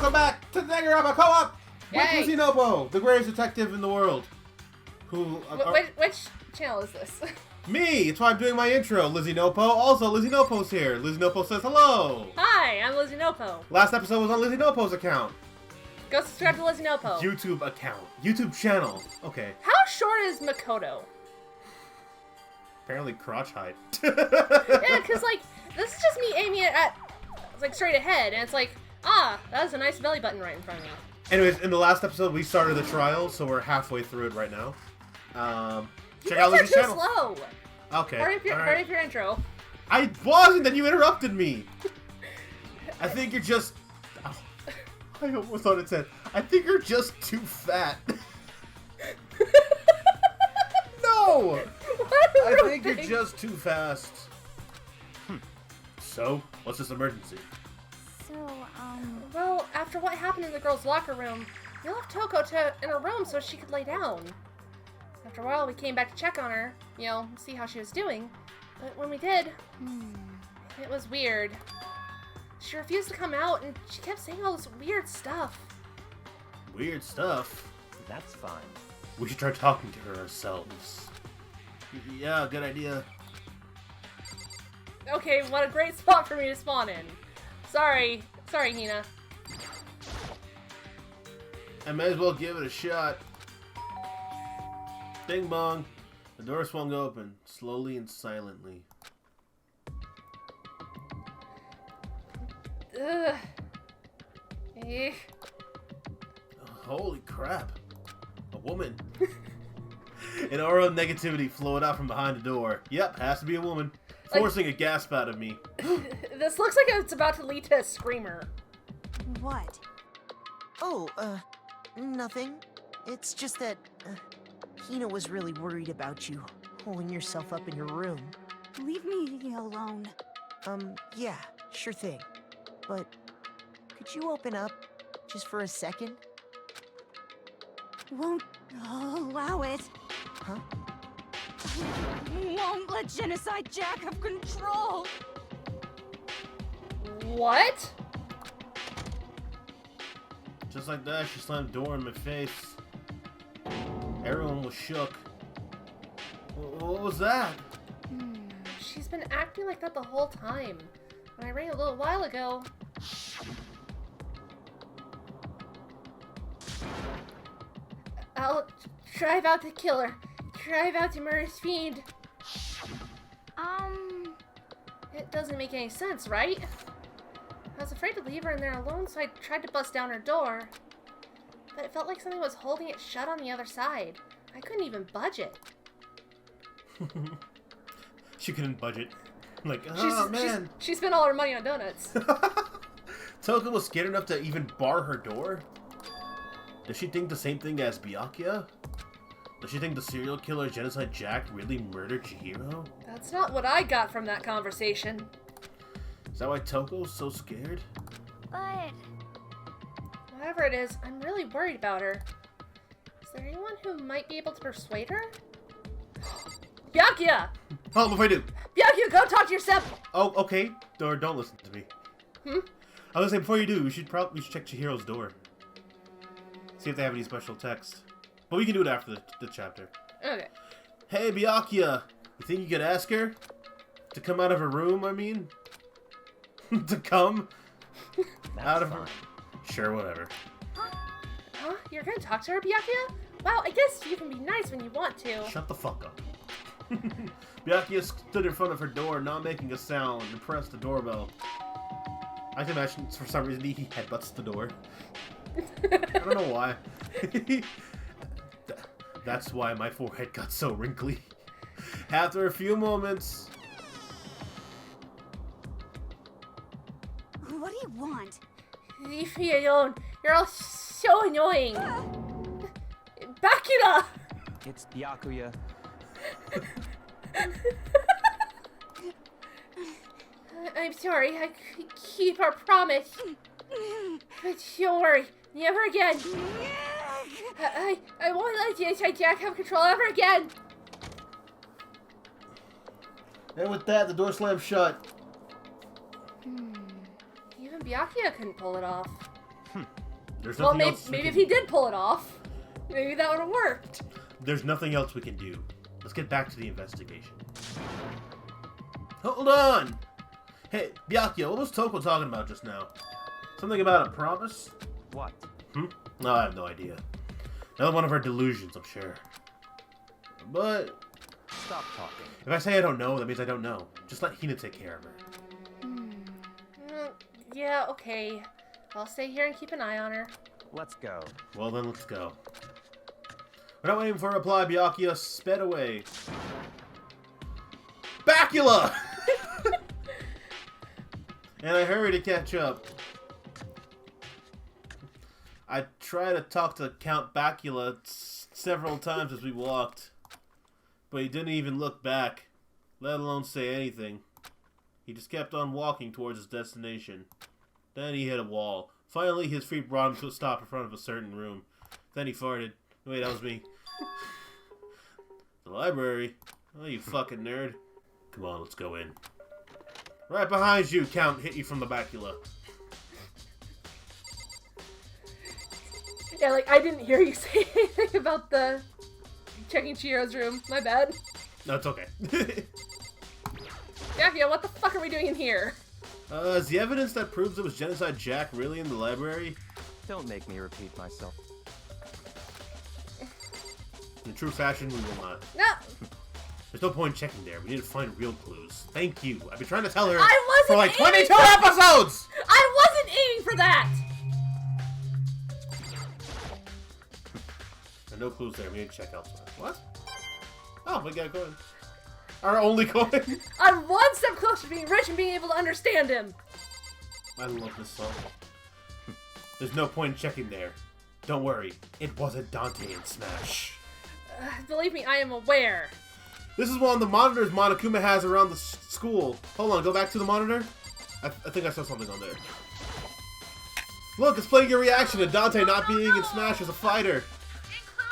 welcome back to the Danganronpa Co-op with LyziNoPo, the greatest detective in the world. Which channel is this? Me! It's why I'm doing my intro, LyziNoPo. Also, LyziNoPo's here. LyziNoPo says hello. Hi, I'm LyziNoPo. Last episode was on LyziNoPo's account. Go subscribe to LyziNoPo. YouTube account. YouTube channel. Okay. How short is Makoto? Apparently crotch height. Yeah, because, like, this is just me aiming it at, like, straight ahead, and it's like, that's a nice belly button right in front of me. Anyways, in the last episode, we started the trial, so we're halfway through it right now. You Check out guys Lyzi's are too channel. slow. Okay. Hurry up your intro. I wasn't, then you interrupted me. I think you're just... Oh, I almost thought it said, I think you're just too fat. No! I think you're just too fast. So, what's this emergency? Well, after what happened in the girls' locker room, we left Toko in her room so she could lay down. After a while, we came back to check on her, see how she was doing. But when we did, it was weird. She refused to come out, and she kept saying all this weird stuff. Weird stuff? That's fine. We should try talking to her ourselves. Yeah, good idea. Okay, what a great spot for me to spawn in. Sorry, Hina. I may as well give it a shot. Ding bong. The door swung open, slowly and silently. Ugh. Eh. Holy crap. A woman. An aura of negativity flowed out from behind the door. Yep, has to be a woman. Forcing a gasp out of me. This looks like it's about to lead to a screamer. What? Oh, nothing. It's just that, Hina was really worried about you, holding yourself up in your room. Leave me alone. Yeah, sure thing. But, could you open up, just for a second? Won't allow it. Huh? Won't let Genocide Jack have control. What? Just like that, she slammed the door in my face. Everyone was shook. What was that? She's been acting like that the whole time. When I rang a little while ago... I'll drive out the killer. Drive out to murder's fiend. It doesn't make any sense, right? I was afraid to leave her in there alone, so I tried to bust down her door. But it felt like something was holding it shut on the other side. I couldn't even budge it. She couldn't budget. Like, oh man. She spent all her money on donuts. Toko was scared enough to even bar her door? Does she think the same thing as Byakuya? Does she think the serial killer Genocide Jack really murdered Chihiro? That's not what I got from that conversation. Is that why Toko's so scared? But... Whatever it is, I'm really worried about her. Is there anyone who might be able to persuade her? Byakuya! Oh, before I do. Byakuya, go talk to your sep! Oh, okay. Or don't listen to me. I was gonna say, before you do, we should check Chihiro's door. See if they have any special text. But we can do it after the chapter. Okay. Hey, Byakuya! You think you could ask her? To come out of her room, I mean? To come? Out of her... Sure, whatever. Huh? You're gonna talk to her, Byakuya? Wow, I guess you can be nice when you want to. Shut the fuck up. Byakuya stood in front of her door, not making a sound, and pressed the doorbell. I can imagine, for some reason, he headbutts the door. I don't know why. That's why my forehead got so wrinkly. After a few moments... What do you want? Leave me alone. You're all so annoying. Byakuya! It's Byakuya. I'm sorry. I could keep our promise. But don't worry. Never again. I won't let Genocide Jack have control ever again. And with that, the door slammed shut. Even Byakuya couldn't pull it off. There's Well, nothing else. maybe if he did pull it off, maybe that would have worked. There's nothing else we can do. Let's get back to the investigation. Hold on! Hey, Byakuya, what was Toko talking about just now? Something about a promise? What? No, I have no idea. Another one of her delusions, I'm sure. But Stop talking. if I say I don't know, that means I don't know. Just let Hina take care of her. Yeah, okay. I'll stay here and keep an eye on her. Let's go. Well then, let's go. We're not waiting for a reply, Byakuya sped away. Bacula! And I hurry to catch up. I tried to talk to Count Bacula several times as we walked, but he didn't even look back, let alone say anything. He just kept on walking towards his destination. Then he hit a wall. Finally, his feet brought him to a stop in front of a certain room. Then he farted. Wait, that was me. The library? Oh, you fucking nerd. Come on, let's go in. Right behind you, Count. Hit you from the bacula. Yeah, like, I didn't hear you say anything about the checking Chihiro's room. My bad. No, it's okay. Byakuya, what the fuck are we doing in here? Is the evidence that proves it was Genocide Jack really in the library? Don't make me repeat myself. In true fashion, we will not. No, There's no point checking there. We need to find real clues. Thank you. I've been trying to tell her I wasn't for like aiming 22 for- episodes! I wasn't aiming for that! There are no clues there. We need to check elsewhere. What? Oh, we got a coin. Our only coin. I'm one step closer to being rich and being able to understand him. I love this song. There's no point checking there. Don't worry. It wasn't Dante in Smash. Believe me, I am aware. This is one of the monitors Monokuma has around the school. Hold on, go back to the monitor. I think I saw something on there. Look, it's playing your reaction to Dante not being in Smash as a fighter.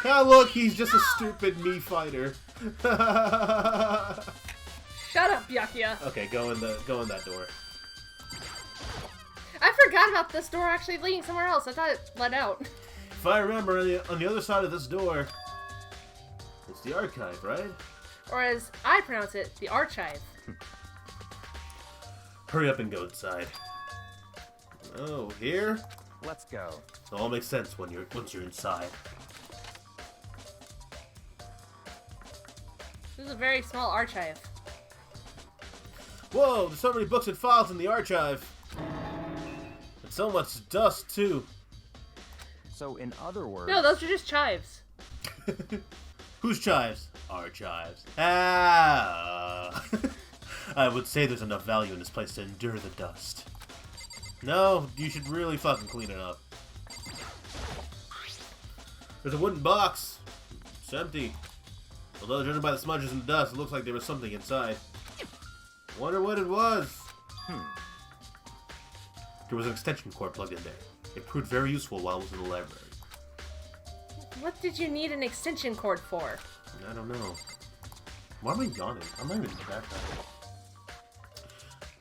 Ah, look, he's just a stupid me fighter. Shut up, Byakuya. Okay, go in that door. I forgot about this door actually leading somewhere else. I thought it led out. If I remember, on the other side of this door, it's the archive, right? Or as I pronounce it, the archive. Hurry up and go inside. Oh, here? Let's go. It all makes sense once you're inside. This is a very small archive. Whoa, there's so many books and files in the archive. And so much dust, too. So, in other words... No, those are just chives. Whose chives? Our chives. Ah! I would say there's enough value in this place to endure the dust. No, you should really fucking clean it up. There's a wooden box. It's empty. Although judging by the smudges and dust, it looks like there was something inside. Wonder what it was. There was an extension cord plugged in there. It proved very useful while I was in the library. What did you need an extension cord for? I don't know. Why am I yawning? I'm not even that tired.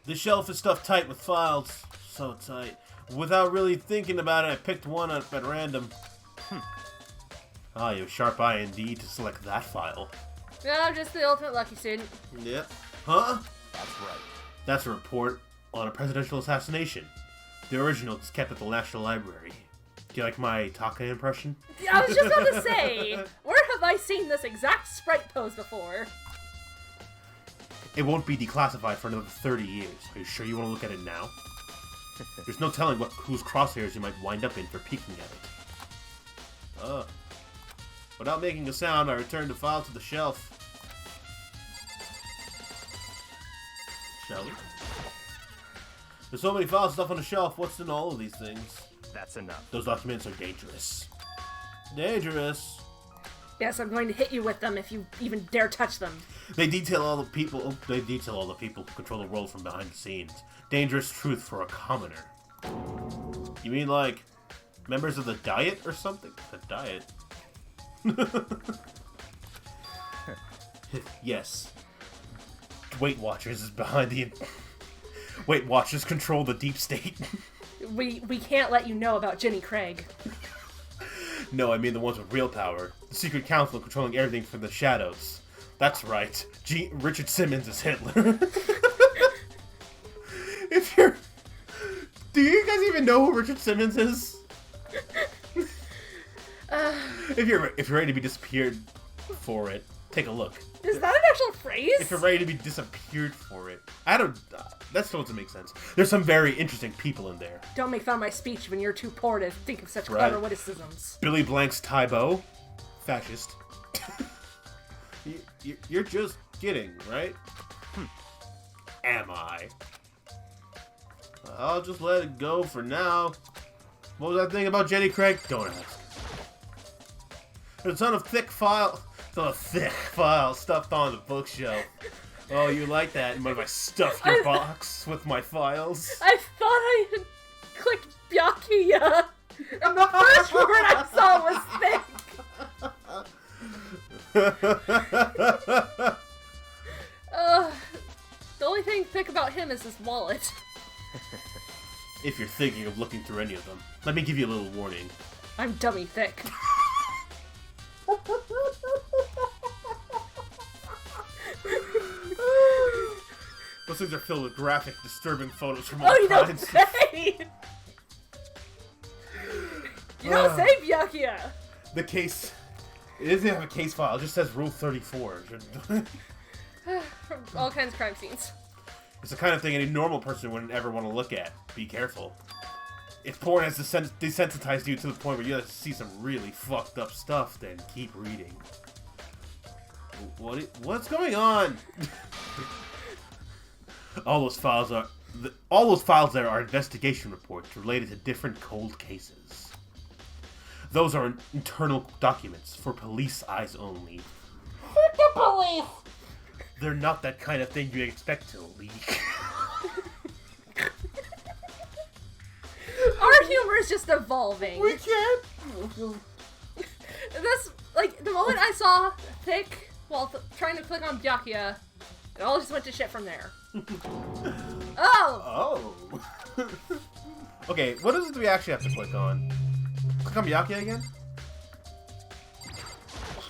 This shelf is stuffed tight with files. So tight. Without really thinking about it, I picked one up at random. Ah, you have sharp eye indeed to select that file. No, I'm just the ultimate lucky student. Yep. Huh? That's right. That's a report on a presidential assassination. The original is kept at the National Library. Do you like my Taka impression? I was just about to say, where have I seen this exact sprite pose before? It won't be declassified for another 30 years. Are you sure you want to look at it now? There's no telling whose crosshairs you might wind up in for peeking at it. Without making a sound, I returned the file to the shelf. Shall we? There's so many files and stuff on the shelf. What's in all of these things? That's enough. Those documents are dangerous. Dangerous? Yes, I'm going to hit you with them if you even dare touch them. They detail all the people who control the world from behind the scenes. Dangerous truth for a commoner. You mean like members of the Diet or something? The Diet? Yes. Weight Watchers is behind the... Weight Watchers control the deep state. We can't let you know about Jenny Craig. No, I mean the ones with real power. The secret council controlling everything from the shadows. That's right. Richard Simmons is Hitler. Do you guys even know who Richard Simmons is? If you're ready to be disappeared for it, take a look. Is that an actual phrase? If you're ready to be disappeared for it. I don't... that still doesn't make sense. There's some very interesting people in there. Don't make fun of my speech when you're too poor to think of such clever witticisms. Billy Blank's Tybo. Fascist. You're just kidding, right? Am I? I'll just let it go for now. What was that thing about Jenny Craig? Don't ask. There's a ton of thick files stuffed on the bookshelf. Oh, you like that? Might I stuff your box with my files? I thought I had clicked Byakuya, and the first word I saw was thick. The only thing thick about him is his wallet. If you're thinking of looking through any of them, let me give you a little warning. I'm dummy thick. Those things are filled with graphic, disturbing photos from all You don't kinds. say! You don't say, Byakuya! The case... It doesn't have a case file, it just says Rule 34. From all kinds of crime scenes. It's the kind of thing any normal person wouldn't ever want to look at. Be careful. If porn has desensitized you to the point where you have to see some really fucked up stuff, then keep reading. What's going on? All those files there are investigation reports related to different cold cases. Those are internal documents for police eyes only. Fuck the police! They're not that kind of thing you expect to leak. Our humor is just evolving. We can't. That's like the moment I saw thick while trying to click on Byakuya, it all just went to shit from there. Oh! Oh. Okay, what is it we actually have to click on? Click on Byakuya again?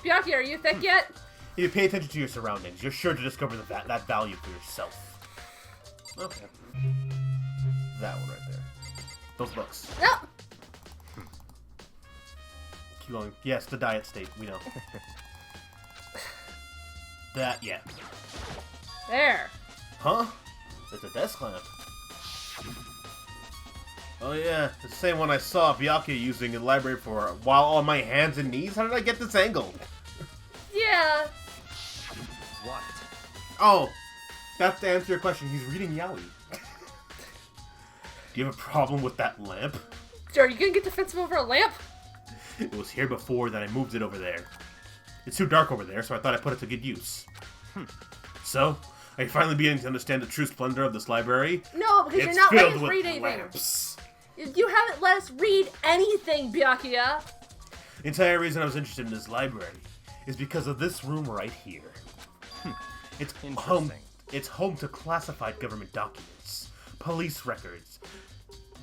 Byakuya, are you thick yet? If you pay attention to your surroundings, you're sure to discover that value for yourself. Okay. That one right there. Those books. No! Keep going. Yes, the diet state, we know. That, yeah. There. Huh? It's a desk lamp. Oh yeah, it's the same one I saw Byakuya using in the library for while on my hands and knees. How did I get this angle? Yeah. What? Oh, that's to answer your question. He's reading Yaoi. Do you have a problem with that lamp? Are you gonna get defensive over a lamp? It was here before, then I moved it over there. It's too dark over there, so I thought I'd put it to good use. So, are you finally beginning to understand the true splendor of this library? No, because you're It's not letting filled us with read anything. lamps. You haven't let us read anything, Byakuya. The entire reason I was interested in this library is because of this room right here. It's home. Interesting. It's home to classified government documents, police records.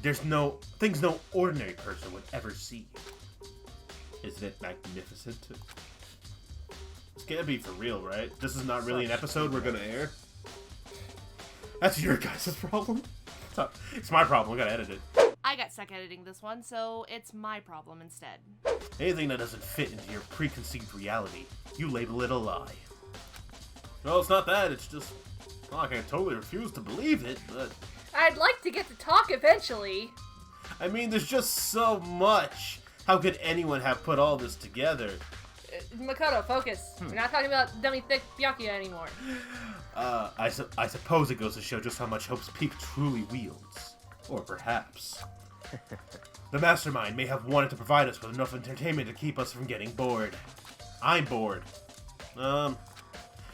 There's things no ordinary person would ever see. Isn't it magnificent? It's gonna be for real, right? This is not really an episode we're gonna air. That's your guys' problem. It's my problem. I gotta edit it. I got stuck editing this one, so it's my problem instead. Anything that doesn't fit into your preconceived reality, you label it a lie. Well, it's not that. It's just, well, I can totally refuse to believe it, but I'd like to get to talk eventually. I mean, there's just so much. How could anyone have put all this together? Makoto, focus. We're not talking about dummy thick Byakuya anymore. I suppose it goes to show just how much Hope's Peak truly wields. Or perhaps. The mastermind may have wanted to provide us with enough entertainment to keep us from getting bored. I'm bored.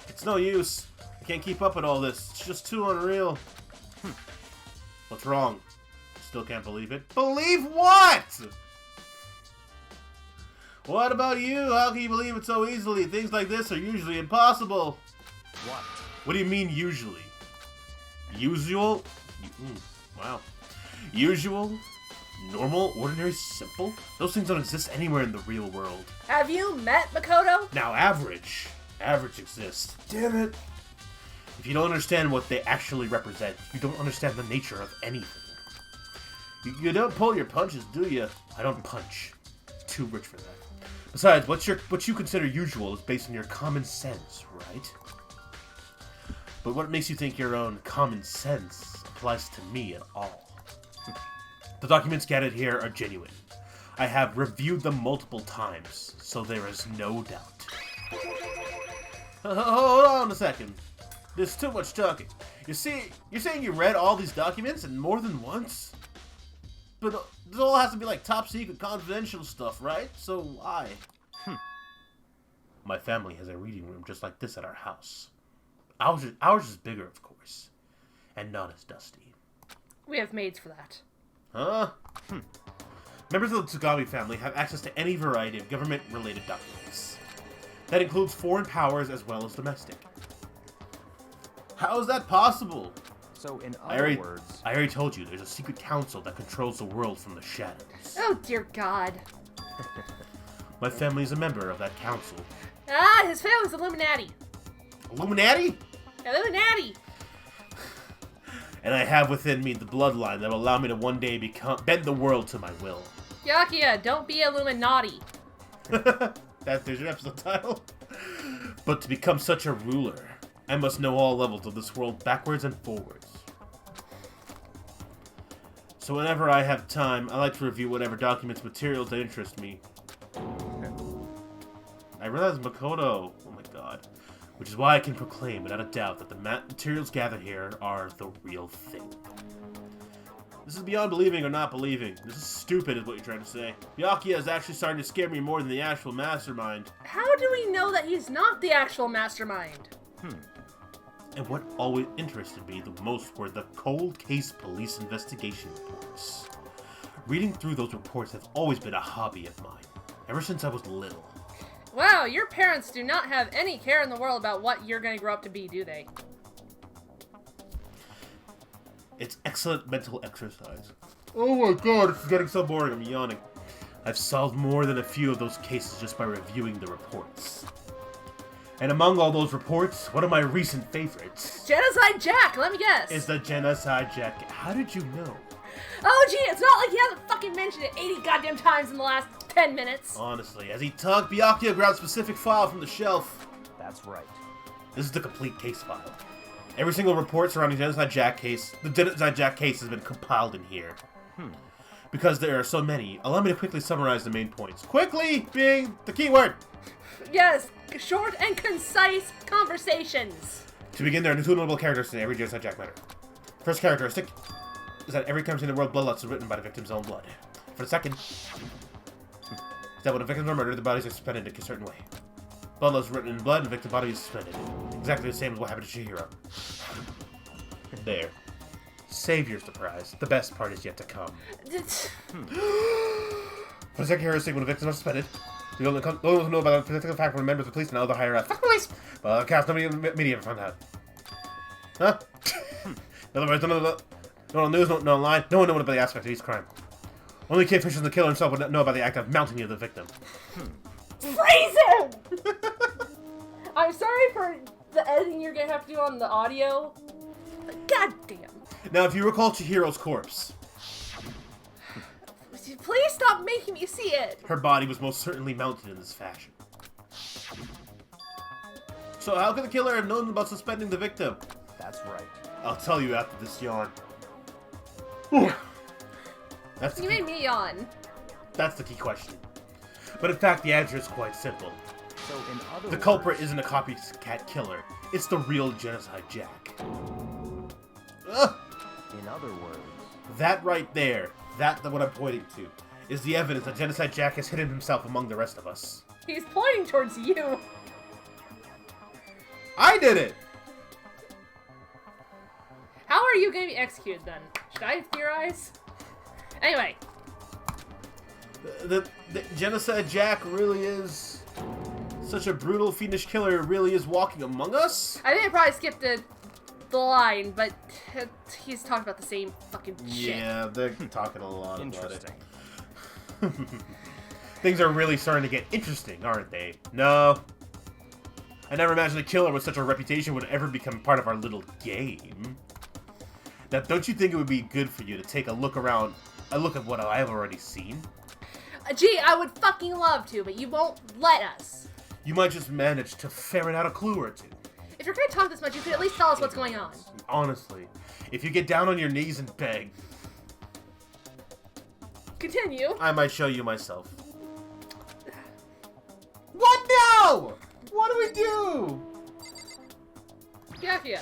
It's no use. I can't keep up with all this. It's just too unreal. What's wrong? Still can't believe it? Believe what? What about you? How can you believe it so easily? Things like this are usually impossible. What? What do you mean, usually? Usual? Wow. Usual, normal, ordinary, simple? Those things don't exist anywhere in the real world. Have you met Makoto? Now average. Average exists. Damn it. If you don't understand what they actually represent, you don't understand the nature of anything. You don't pull your punches, do you? I don't punch. Too rich for that. Besides, what you consider usual is based on your common sense, right? But what makes you think your own common sense applies to me at all? The documents gathered here are genuine. I have reviewed them multiple times, so there is no doubt. Hold on a second. There's too much talking. You're saying you read all these documents and more than once? But this all has to be like top secret confidential stuff, right? So why? My family has a reading room just like this at our house. Ours is bigger, of course, and not as dusty. We have maids for that. Huh? Members of the Tsugami family have access to any variety of government-related documents. That includes foreign powers as well as domestic. How is that possible? So, in other words... I already told you, there's a secret council that controls the world from the shadows. Oh, dear God. My family is a member of that council. Ah, his family's Illuminati. Illuminati? Illuminati! And I have within me the bloodline that will allow me to one day bend the world to my will. Byakuya, don't be Illuminati. There's your episode title. But to become such a ruler, I must know all levels of this world backwards and forwards. So whenever I have time, I like to review whatever documents, materials that interest me. I realize Makoto, oh my god, which is why I can proclaim without a doubt that the materials gathered here are the real thing. This is beyond believing or not believing. This is stupid is what you're trying to say. Byakuya is actually starting to scare me more than the actual mastermind. How do we know that he's not the actual mastermind? And what always interested me the most were the cold case police investigation reports. Reading through those reports has always been a hobby of mine, ever since I was little. Wow, your parents do not have any care in the world about what you're going to grow up to be, do they? It's excellent mental exercise. Oh my god, it's getting so boring, I'm yawning. I've solved more than a few of those cases just by reviewing the reports. And among all those reports, one of my recent favorites... Genocide Jack, let me guess. ...is the Genocide Jack. How did you know? Oh gee, it's not like he hasn't fucking mentioned it 80 goddamn times in the last 10 minutes. Honestly, as he talked, Byakuya grabbed a specific file from the shelf. That's right. This is the complete case file. Every single report surrounding the Genocide Jack case has been compiled in here. Because there are so many, allow me to quickly summarize the main points. Quickly being the key word. Yes, short and concise conversations. To begin, there are two notable characters in every Genocide Jack matter. First characteristic is that every crime scene in the world bloodlust is written by the victim's own blood. For the second, is that when the victims are murdered, the bodies are suspended in a certain way. Bloodlust is written in blood, and the victim's body is suspended. Exactly the same as what happened to Chihiro. There. Save your surprise. The best part is yet to come. For the second characteristic, when the victims are suspended, the only ones who know about the particular fact were members of the police and other higher ups. Fuck police! But cast nobody in the media ever found out. Huh? In other words, no news, no online, no one knows about the aspect of each crime. Only kid officials and the killer himself would know about the act of mounting of the victim. Freeze him! I'm sorry for the editing you're gonna have to do on the audio. God damn. Now, if you recall Chihiro's corpse, please stop making me see it. Her body was most certainly mounted in this fashion. So how could the killer have known about suspending the victim? That's right. I'll tell you after this yawn. You made me yawn. That's the key question. But in fact, the answer is quite simple. So in other The culprit isn't a copycat killer. It's the real Genocide Jack. Ugh. In other words... That right there, that's what I'm pointing to, is the evidence that Genocide Jack has hidden himself among the rest of us. He's pointing towards you. I did it! How are you going to be executed then? Should I theorize? Anyway. The Genocide Jack really is such a brutal, fiendish killer, really is walking among us? I think I probably skipped the line, but he's talking about the same fucking shit. Yeah, they're talking a lot about it. Interesting. Things are really starting to get interesting, aren't they? No. I never imagined a killer with such a reputation would ever become part of our little game. Now, don't you think it would be good for you to take a look around, a look at what I've already seen? Gee, I would fucking love to, but you won't let us. You might just manage to ferret out a clue or two. If you're gonna talk this much, you could at least tell us what's going on. Honestly, if you get down on your knees and beg, Continue. I might show you myself. What now? What do we do? Byakuya.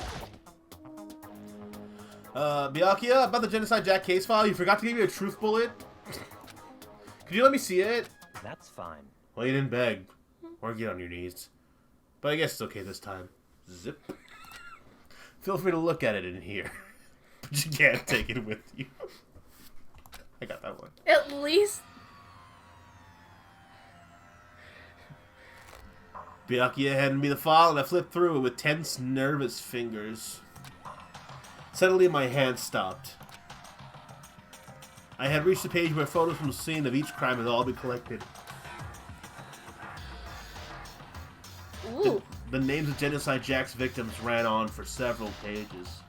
Byakuya, about the Genocide Jack case file, you forgot to give me a truth bullet? Could you let me see it? That's fine. Well, you didn't beg. Or get on your knees. But I guess it's okay this time. Zip. Feel free to look at it in here. But you can't take it with you. I got that one. At least... Byakuya handed me the file and I flipped through it with tense, nervous fingers. Suddenly my hand stopped. I had reached the page where photos from the scene of each crime had all been collected. Ooh. The names of Genocide Jack's victims ran on for several pages.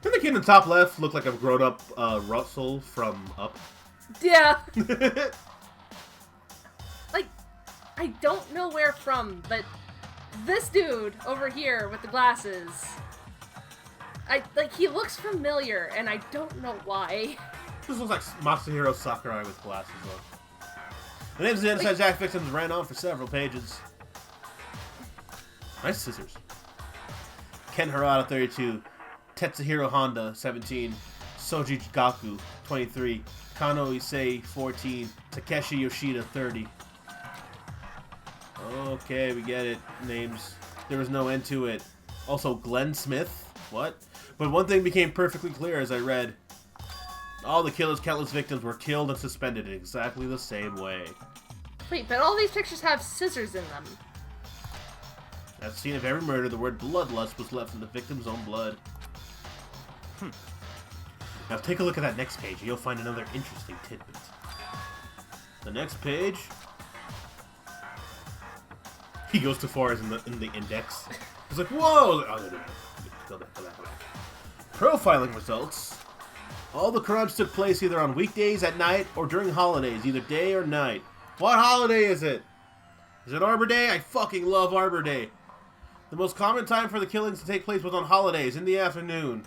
Didn't the kid in the top left look like a grown-up Russell from Up? Yeah. Like, I don't know where from, but this dude over here with the glasses, he looks familiar, and I don't know why. This looks like Masahiro Sakurai with glasses on. The names of the Genocide Jack victims ran on for several pages. Nice scissors. Ken Harada, 32. Tetsuhiro Honda, 17. Soji Gaku, 23. Kano Issei, 14. Takeshi Yoshida, 30. Okay, we get it. Names. There was no end to it. Also, Glenn Smith. What? But one thing became perfectly clear as I read. All the killer's countless victims were killed and suspended in exactly the same way. Wait, but all these pictures have scissors in them. At the scene of every murder, the word bloodlust was left in the victim's own blood. Now take a look at that next page and you'll find another interesting tidbit. The next page... He goes too far as in the index. He's like, whoa! Oh, no. Go back. Profiling results. All the crimes took place either on weekdays, at night, or during holidays, either day or night. What holiday is it? Is it Arbor Day? I fucking love Arbor Day. The most common time for the killings to take place was on holidays, in the afternoon.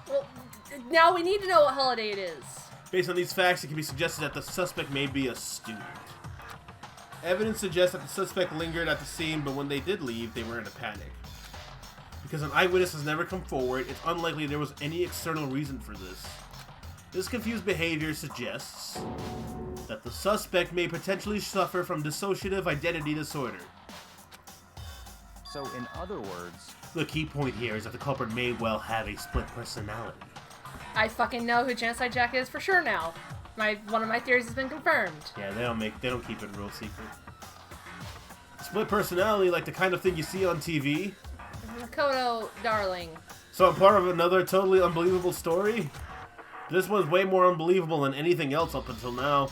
Well, now we need to know what holiday it is. Based on these facts, it can be suggested that the suspect may be a student. Evidence suggests that the suspect lingered at the scene, but when they did leave, they were in a panic. Because an eyewitness has never come forward, it's unlikely there was any external reason for this. This confused behavior suggests that the suspect may potentially suffer from dissociative identity disorder. So, in other words... The key point here is that the culprit may well have a split personality. I fucking know who Genocide Jack is for sure now. One of my theories has been confirmed. Yeah, they don't keep it real secret. Split personality, like the kind of thing you see on TV. Makoto, darling. So I'm part of another totally unbelievable story? This one's way more unbelievable than anything else up until now.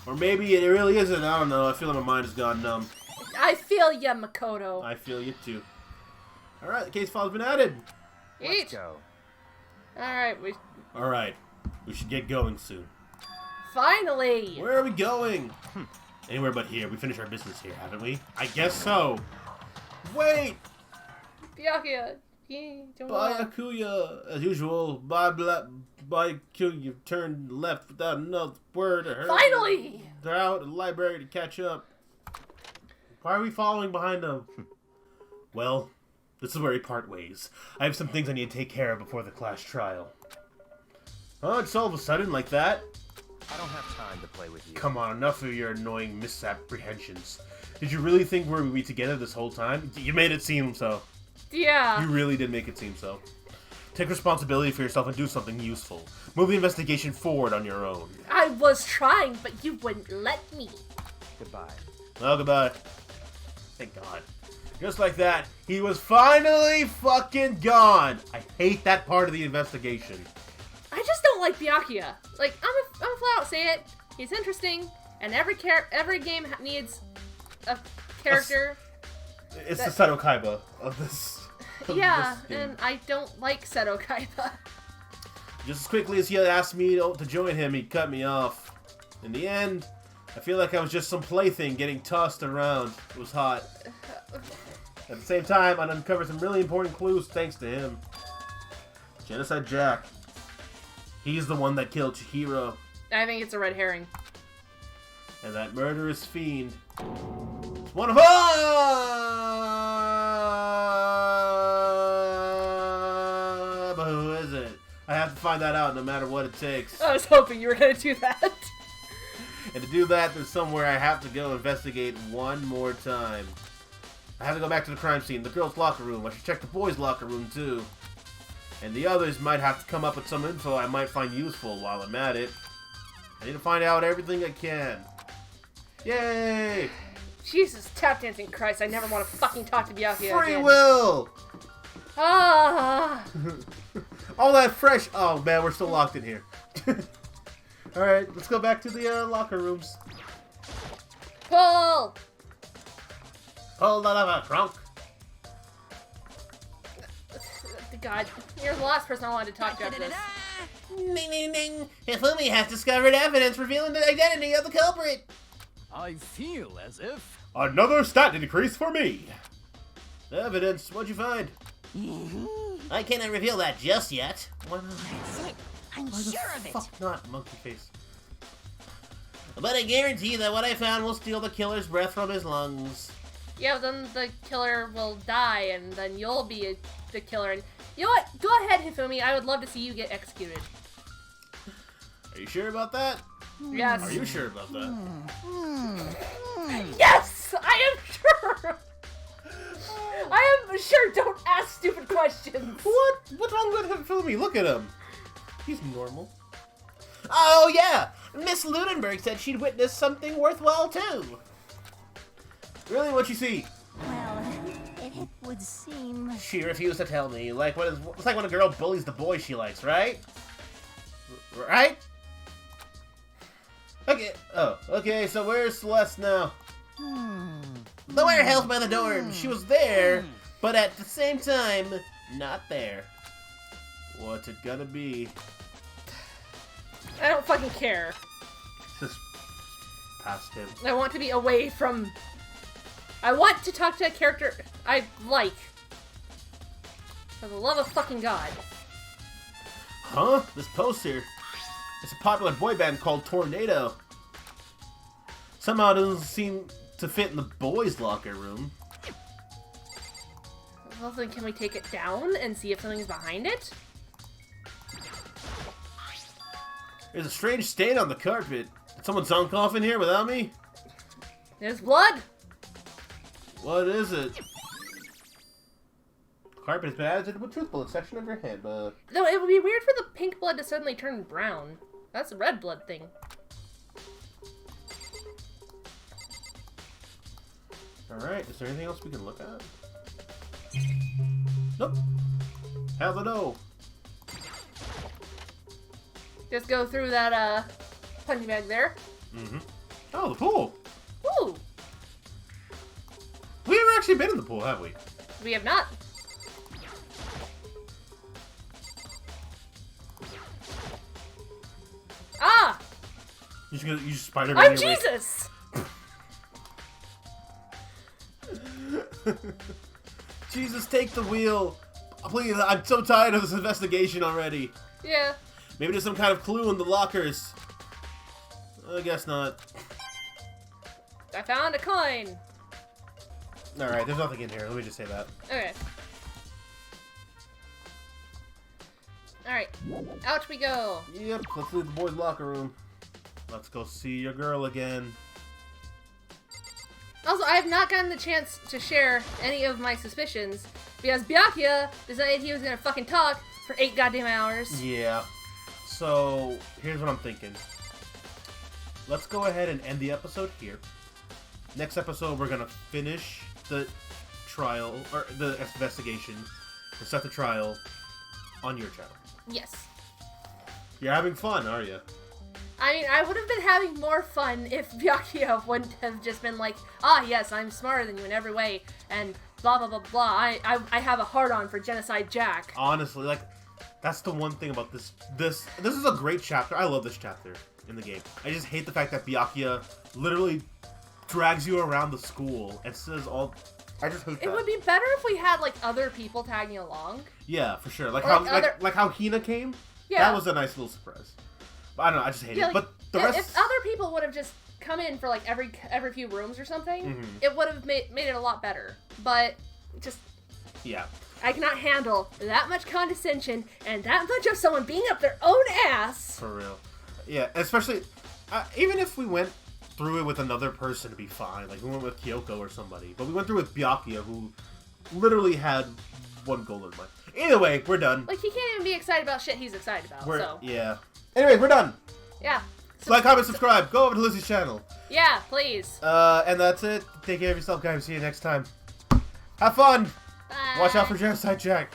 Or maybe it really isn't, I don't know. I feel like my mind has gone numb. I feel ya, Makoto. I feel you too. Alright, the case file's been added. Let's go. Alright, we should get going soon. Finally! Where are we going? Anywhere but here. We finished our business here, haven't we? I guess so. Wait! Byakuya, Byakuya, as usual. Byakuya turned left without another word. Finally! They're out in the library to catch up. Why are we following behind them? Well, this is where we part ways. I have some things I need to take care of before the class trial. Oh, it's all of a sudden like that. I don't have time to play with you. Come on, enough of your annoying misapprehensions. Did you really think we were be together this whole time? You made it seem so. Yeah. You really did make it seem so. Take responsibility for yourself and do something useful. Move the investigation forward on your own. I was trying, but you wouldn't let me. Goodbye. Well, goodbye. Thank God. Just like that, he was finally fucking gone. I hate that part of the investigation. I just don't like Byakuya. Like, I'm gonna flat out say it. He's interesting, and every game needs a character. It's the Seto Kaiba of this. Yeah, this game. and I don't like Seto Kaiba. Just as quickly as he asked me to join him, he cut me off. In the end, I feel like I was just some plaything getting tossed around. It was hot. At the same time, I uncovered some really important clues thanks to him. Genocide Jack. He's the one that killed Chihiro. I think it's a red herring. And that murderous fiend is one of us! But who is it? I have to find that out no matter what it takes. I was hoping you were gonna do that. And to do that, there's somewhere I have to go investigate one more time. I have to go back to the crime scene, the girls' locker room. I should check the boys' locker room too. And the others might have to come up with some info I might find useful while I'm at it. I need to find out everything I can. Yay! Jesus, tap dancing Christ, I never want to fucking talk to Byakuya Free again. will! Ah! All that fresh... Oh man, we're still locked in here. Alright, let's go back to the locker rooms. Pull! Hold on, I'm a drunk. God, you're the last person I wanted to talk to after this. Ding ding ding! Hifumi has discovered evidence revealing the identity of the culprit! I feel as if... Another stat increase for me! Evidence, what'd you find? I cannot reveal that just yet. That's it. I'm sure of it. Fuck not, monkey face. But I guarantee that what I found will steal the killer's breath from his lungs. Yeah, then the killer will die, and then you'll be the killer. And you know what? Go ahead, Hifumi. I would love to see you get executed. Are you sure about that? Yes. Are you sure about that? Yes! I am sure! I am sure. Don't ask stupid questions. What? What's wrong with Hifumi? Look at him. He's normal. Oh, yeah! Miss Ludenberg said she'd witnessed something worthwhile, too. Really? What'd you see? Well, it would seem... She refused to tell me. It's like when a girl bullies the boy she likes, right? Right? Okay. Oh, okay, so where's Celeste now? The warehouse by the dorm. She was there, but at the same time, not there. What's it gonna be? I don't fucking care. Just past him. I want to be away from... I want to talk to a character I like. For the love of fucking God. Huh? This poster. It's a popular boy band called Tornado. Somehow it doesn't seem to fit in the boys' locker room. Well, then can we take it down and see if something's behind it? There's a strange stain on the carpet. Did someone zunk off in here without me? There's blood! What is it? Carpet has been added to the truth bullet section of your head, but... Though it would be weird for the pink blood to suddenly turn brown. That's a red blood thing. Alright, is there anything else we can look at? Nope. How's the know? Just go through that, punching bag there. Mm-hmm. Oh, the pool! Ooh! We haven't actually been in the pool, have we? We have not. Ah! You just Spider-Man I'm your way- Jesus! Jesus, take the wheel! Please, I'm so tired of this investigation already. Yeah. Maybe there's some kind of clue in the lockers. I guess not. I found a coin. Alright, there's nothing in here. Let me just say that. Okay. Alright. Out we go. Yep, let's leave the boys' locker room. Let's go see your girl again. Also, I have not gotten the chance to share any of my suspicions because Byakuya decided he was gonna fucking talk for 8 goddamn hours. Yeah. So, here's what I'm thinking. Let's go ahead and end the episode here. Next episode, we're gonna finish the trial, or the investigation, to set the trial on your channel. Yes. You're having fun, are you? I mean, I would have been having more fun if Byakuya wouldn't have just been like, ah, yes, I'm smarter than you in every way, and blah, blah, blah, blah. I have a hard-on for Genocide Jack. Honestly, like, that's the one thing about this. This is a great chapter. I love this chapter in the game. I just hate the fact that Byakuya literally drags you around the school and says all... I just hate that. It would be better if we had, like, other people tagging along. Yeah, for sure. Like, Or how like like how Hina came? Yeah. That was a nice little surprise. But I don't know, I just hate it. Like, But the rest... If other people would have just come in for, like, every few rooms or something, it would have made it a lot better. But, just... Yeah. I cannot handle that much condescension and that much of someone being up their own ass. For real. Yeah, especially... even if we went through it with another person, it'd be fine. Like, we went with Kyoko or somebody. But we went through with Byakuya, who literally had one goal in mind. Either way, we're done. Like, he can't even be excited about shit he's excited about, so... Yeah. Anyway, we're done. Yeah. Like, comment, subscribe. Go over to Lyzi's channel. Yeah, please. And that's it. Take care of yourself, guys. See you next time. Have fun. Bye. Watch out for Genocide Jack.